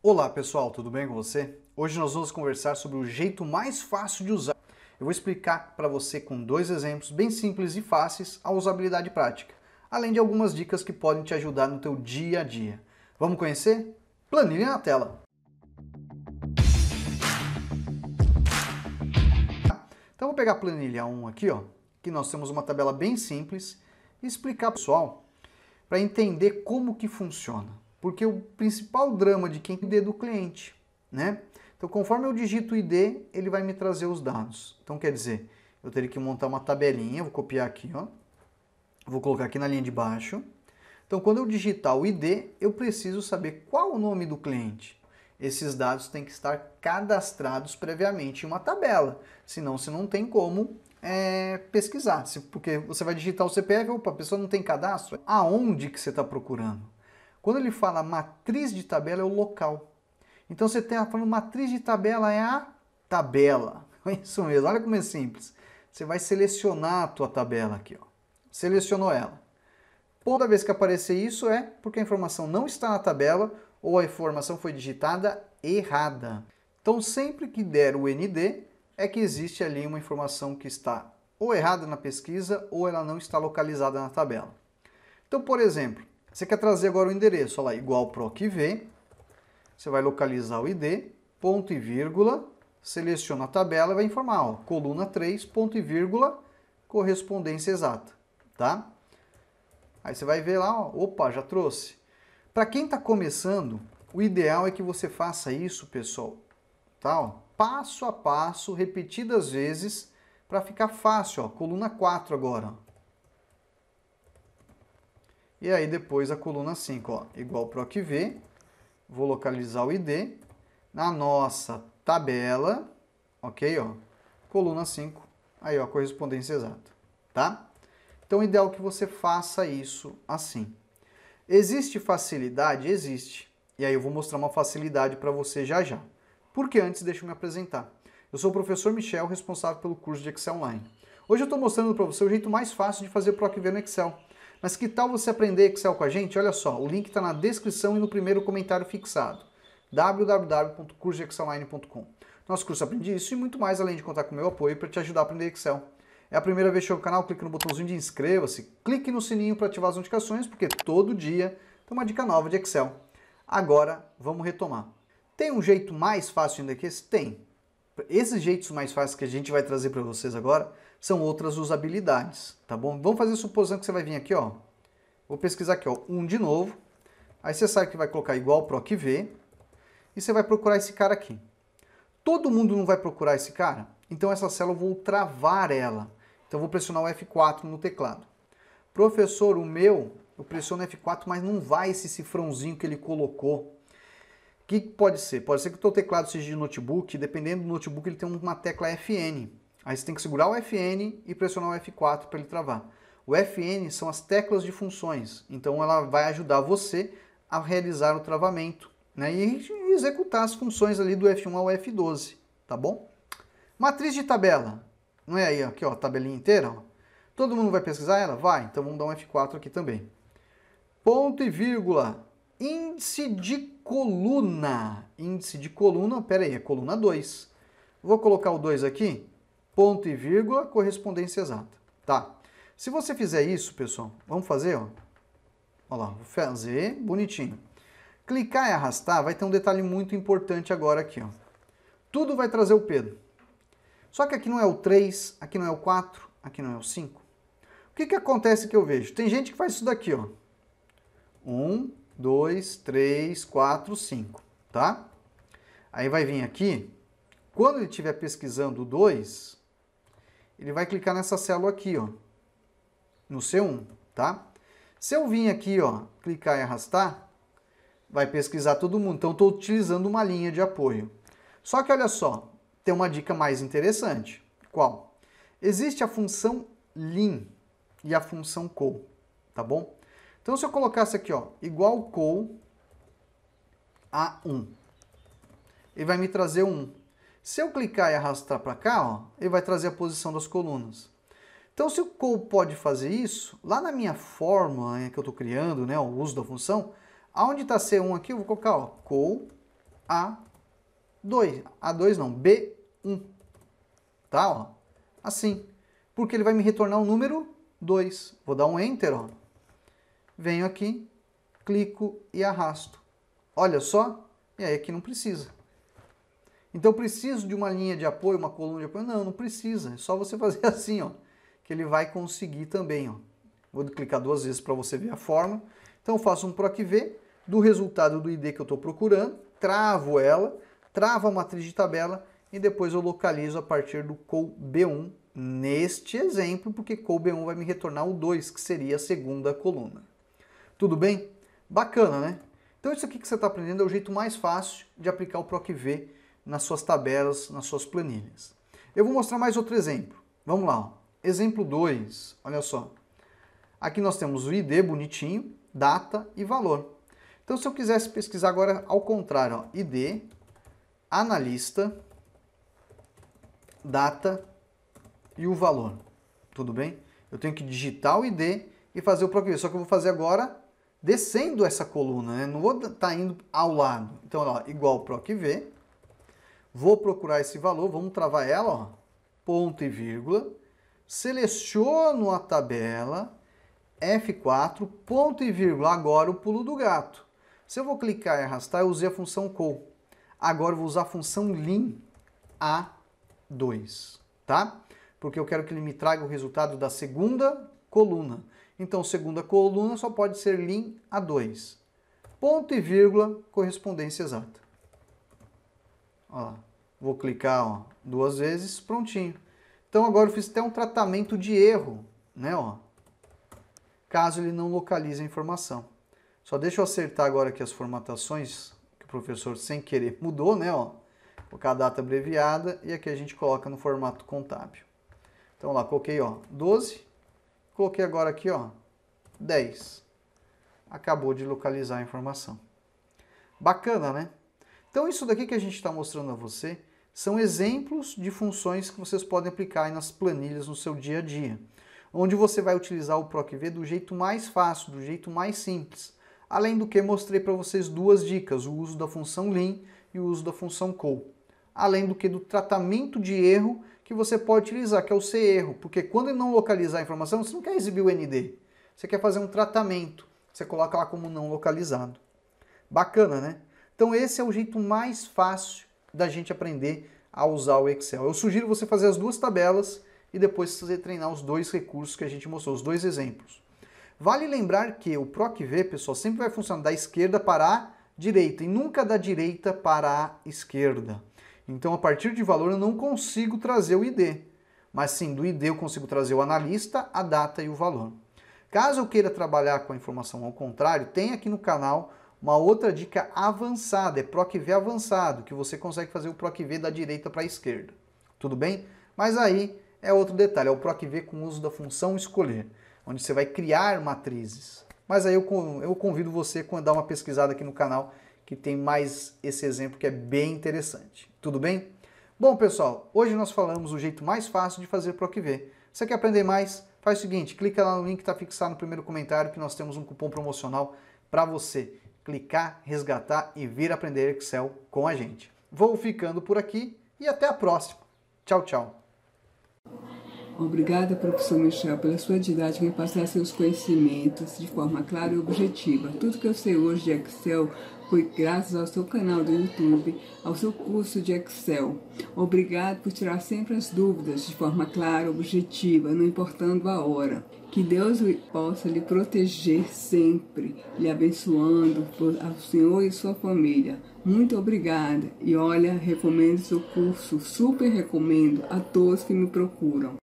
Olá pessoal, tudo bem com você? Hoje nós vamos conversar sobre o jeito mais fácil de usar. Eu vou explicar para você com dois exemplos bem simples e fáceis a usabilidade prática, além de algumas dicas que podem te ajudar no teu dia a dia. Vamos conhecer? Planilha na tela! Então vou pegar a planilha 1 aqui, ó, que nós temos uma tabela bem simples e explicar para o pessoal para entender como que funciona. Porque o principal drama de quem ID do cliente, né? Então, conforme eu digito o ID, ele vai me trazer os dados. Então, quer dizer, eu teria que montar uma tabelinha, vou copiar aqui, ó. Vou colocar aqui na linha de baixo. Então, quando eu digitar o ID, eu preciso saber qual o nome do cliente. Esses dados têm que estar cadastrados previamente em uma tabela, senão você não tem como pesquisar, porque você vai digitar o CPF, opa, a pessoa não tem cadastro. Aonde que você está procurando? Quando ele fala matriz de tabela, é o local. Então você está falando matriz de tabela, é a tabela. É isso mesmo, olha como é simples. Você vai selecionar a tua tabela aqui, ó. Selecionou ela. Toda vez que aparecer isso é porque a informação não está na tabela ou a informação foi digitada errada. Então sempre que der o ND, é que existe ali uma informação que está ou errada na pesquisa ou ela não está localizada na tabela. Então, por exemplo, você quer trazer agora o endereço, olha lá, igual PROC-V, você vai localizar o ID, ponto e vírgula, seleciona a tabela e vai informar, ó, coluna 3, ponto e vírgula, correspondência exata, tá? Aí você vai ver lá, ó, opa, já trouxe. Para quem está começando, o ideal é que você faça isso, pessoal, tá? Ó, passo a passo, repetidas vezes, para ficar fácil, ó, coluna 4 agora, ó. E aí depois a coluna 5, ó, igual PROC-V, vou localizar o ID, na nossa tabela, ok, ó, coluna 5, aí ó, correspondência exata, tá? Então o ideal é que você faça isso assim. Existe facilidade? Existe. E aí eu vou mostrar uma facilidade para você já já. Porque antes, deixa eu me apresentar. Eu sou o professor Michel, responsável pelo curso de Excel Online. Hoje eu estou mostrando para você o jeito mais fácil de fazer PROC-V no Excel. Mas que tal você aprender Excel com a gente? Olha só, o link está na descrição e no primeiro comentário fixado. www.cursoexcelonline.com. Nosso curso Aprendi Isso e muito mais, além de contar com o meu apoio para te ajudar a aprender Excel. É a primeira vez que chega no canal, clique no botãozinho de inscreva-se, clique no sininho para ativar as notificações, porque todo dia tem uma dica nova de Excel. Agora, vamos retomar. Tem um jeito mais fácil ainda que esse? Tem. Esses jeitos mais fáceis que a gente vai trazer para vocês agora são outras usabilidades, tá bom? Vamos fazer a suposição que você vai vir aqui, ó. Vou pesquisar aqui, ó, 1 de novo. Aí você sabe que vai colocar igual PROC-V e você vai procurar esse cara aqui. Todo mundo não vai procurar esse cara? Então essa célula eu vou travar ela. Então eu vou pressionar o F4 no teclado. Professor, o meu, eu pressiono F4, mas não vai esse cifrãozinho que ele colocou. O que pode ser? Pode ser que o teu teclado seja de notebook, dependendo do notebook ele tem uma tecla FN. Aí você tem que segurar o FN e pressionar o F4 para ele travar. O FN são as teclas de funções, então ela vai ajudar você a realizar o travamento, né, e executar as funções ali do F1 ao F12, tá bom? Matriz de tabela, não é aí, aqui, ó, tabelinha inteira, ó. Todo mundo vai pesquisar ela? Vai, então vamos dar um F4 aqui também. Ponto e vírgula. Índice de coluna. Índice de coluna, pera aí, é coluna 2. Vou colocar o 2 aqui, ponto e vírgula, correspondência exata. Tá. Se você fizer isso, pessoal, vamos fazer, ó. Olha lá, vou fazer bonitinho. Clicar e arrastar, vai ter um detalhe muito importante agora aqui, ó. Tudo vai trazer o Pedro. Só que aqui não é o 3, aqui não é o 4, aqui não é o 5. O que acontece que eu vejo? Tem gente que faz isso daqui, ó. 1, 2, 3, 4, 5, tá? Aí vai vir aqui, quando ele estiver pesquisando o 2, ele vai clicar nessa célula aqui, ó, no C1, tá? Se eu vir aqui, ó, clicar e arrastar, vai pesquisar todo mundo. Então, estou utilizando uma linha de apoio. Só que, olha só, tem uma dica mais interessante. Qual? Existe a função lim e a função col, tá bom? Então, se eu colocasse aqui, ó, igual col a 1, ele vai me trazer 1. Se eu clicar e arrastar para cá, ó, ele vai trazer a posição das colunas. Então, se o col pode fazer isso, lá na minha fórmula, né, que eu estou criando, né, o uso da função, aonde está C1 aqui, eu vou colocar, ó, col A2. A2 não, B1. Tá, ó. Assim. Porque ele vai me retornar o número 2. Vou dar um Enter, ó. Venho aqui, clico e arrasto. Olha só. E aí aqui não precisa. Então eu preciso de uma linha de apoio, uma coluna de apoio? Não, não precisa. É só você fazer assim, ó. Que ele vai conseguir também, ó. Vou clicar 2 vezes para você ver a forma. Então eu faço um PROC-V do resultado do ID que eu estou procurando, travo ela, travo a matriz de tabela e depois eu localizo a partir do col B1 neste exemplo, porque col B1 vai me retornar o 2, que seria a segunda coluna. Tudo bem? Bacana, né? Então isso aqui que você está aprendendo é o jeito mais fácil de aplicar o PROC-V nas suas tabelas, nas suas planilhas. Eu vou mostrar mais outro exemplo. Vamos lá, ó. Exemplo 2, olha só. Aqui nós temos o ID bonitinho, data e valor. Então se eu quisesse pesquisar agora ao contrário, ó, ID, analista, data e o valor. Tudo bem? Eu tenho que digitar o ID e fazer o PROC-V, só que eu vou fazer agora descendo essa coluna, né? Não vou estar indo ao lado. Então, ó, igual PROC-V, vou procurar esse valor, vamos travar ela, ó, ponto e vírgula, seleciono a tabela, F4, ponto e vírgula, agora o pulo do gato. Se eu vou clicar e arrastar, eu usei a função col. Agora eu vou usar a função lim A2, tá? Porque eu quero que ele me traga o resultado da segunda coluna. Então, segunda coluna só pode ser lim A2. Ponto e vírgula, correspondência exata. Ó, vou clicar, ó, 2 vezes, prontinho. Então agora eu fiz até um tratamento de erro, né, ó, caso ele não localize a informação. Só deixa eu acertar agora aqui as formatações que o professor sem querer mudou, né, ó. Colocar a data abreviada e aqui a gente coloca no formato contábil. Então lá, coloquei, ó, 12, coloquei agora aqui, ó, 10. Acabou de localizar a informação. Bacana, né? Então isso daqui que a gente está mostrando a você são exemplos de funções que vocês podem aplicar aí nas planilhas no seu dia a dia, onde você vai utilizar o PROC-V do jeito mais fácil, do jeito mais simples. Além do que mostrei para vocês 2 dicas, o uso da função lim e o uso da função col. Além do que do tratamento de erro que você pode utilizar, que é o CErro, porque quando ele não localizar a informação, você não quer exibir o ND, você quer fazer um tratamento, você coloca lá como não localizado. Bacana, né? Então esse é o jeito mais fácil da gente aprender a usar o Excel. Eu sugiro você fazer as 2 tabelas e depois você treinar os 2 recursos que a gente mostrou, os 2 exemplos. Vale lembrar que o PROC-V, pessoal, sempre vai funcionar da esquerda para a direita e nunca da direita para a esquerda. Então, a partir de valor, eu não consigo trazer o ID. Mas sim, do ID eu consigo trazer o analista, a data e o valor. Caso eu queira trabalhar com a informação ao contrário, tem aqui no canal uma outra dica avançada, é PROC-V avançado, que você consegue fazer o PROC-V da direita para a esquerda. Tudo bem? Mas aí é outro detalhe, é o PROC-V com o uso da função escolher, onde você vai criar matrizes. Mas aí eu convido você a dar uma pesquisada aqui no canal, que tem mais esse exemplo que é bem interessante. Tudo bem? Bom, pessoal, hoje nós falamos o jeito mais fácil de fazer PROC-V. Você quer aprender mais? Faz o seguinte, clica lá no link que está fixado no primeiro comentário, que nós temos um cupom promocional para você clicar, resgatar e vir aprender Excel com a gente. Vou ficando por aqui e até a próxima. Tchau, tchau. Obrigada, professor Michel, pela sua didática em passar seus conhecimentos de forma clara e objetiva. Tudo que eu sei hoje de Excel foi graças ao seu canal do YouTube, ao seu curso de Excel. Obrigado por tirar sempre as dúvidas de forma clara e objetiva, não importando a hora. Que Deus possa lhe proteger sempre, lhe abençoando ao senhor e sua família. Muito obrigada. E olha, recomendo seu curso, super recomendo a todos que me procuram.